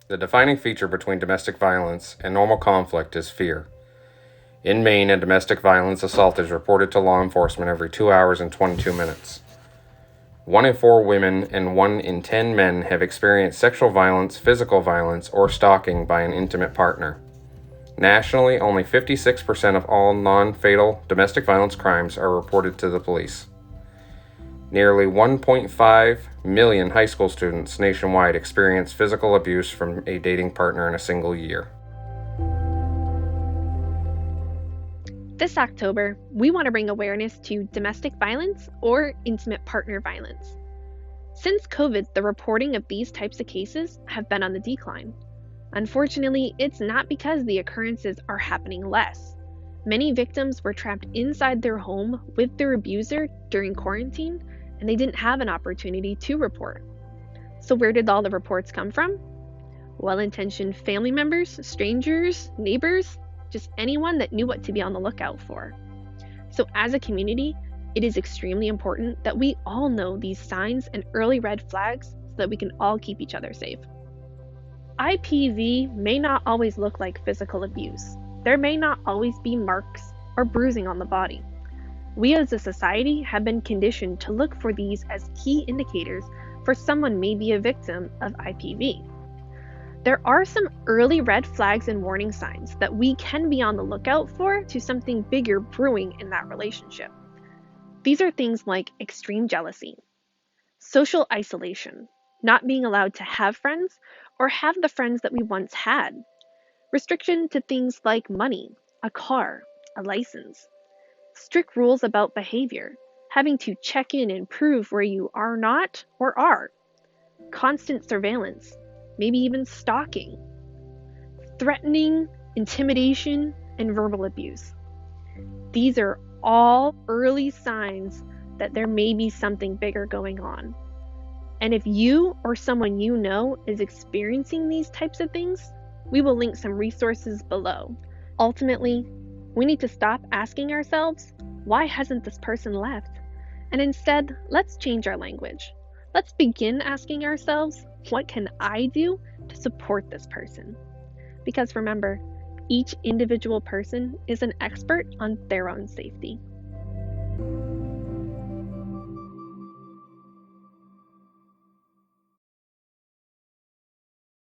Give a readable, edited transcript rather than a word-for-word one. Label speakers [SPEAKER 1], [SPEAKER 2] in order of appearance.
[SPEAKER 1] The defining feature between domestic violence and normal conflict is fear. In Maine, a domestic violence assault is reported to law enforcement every 2 hours and 22 minutes. 1 in 4 women and 1 in 10 men have experienced sexual violence, physical violence, or stalking by an intimate partner. Nationally, only 56% of all non-fatal domestic violence crimes are reported to the police. Nearly 1.5 million high school students nationwide experience physical abuse from a dating partner in a single year.
[SPEAKER 2] This October, we want to bring awareness to domestic violence or intimate partner violence. Since COVID, the reporting of these types of cases have been on the decline. Unfortunately, it's not because the occurrences are happening less. Many victims were trapped inside their home with their abuser during quarantine, and they didn't have an opportunity to report. So where did all the reports come from? Well-intentioned family members, strangers, neighbors, just anyone that knew what to be on the lookout for. So as a community, it is extremely important that we all know these signs and early red flags so that we can all keep each other safe. IPV may not always look like physical abuse. There may not always be marks or bruising on the body. We as a society have been conditioned to look for these as key indicators for someone may be a victim of IPV. There are some early red flags and warning signs that we can be on the lookout for to something bigger brewing in that relationship. These are things like extreme jealousy, social isolation, not being allowed to have friends or have the friends that we once had, restriction to things like money, a car, a license, strict rules about behavior, having to check in and prove where you are not or are, constant surveillance, maybe even stalking, threatening, intimidation, and verbal abuse. These are all early signs that there may be something bigger going on. And if you or someone you know is experiencing these types of things, we will link some resources below. Ultimately, we need to stop asking ourselves, why hasn't this person left? And instead, let's change our language. Let's begin asking ourselves, what can I do to support this person? Because remember, each individual person is an expert on their own safety.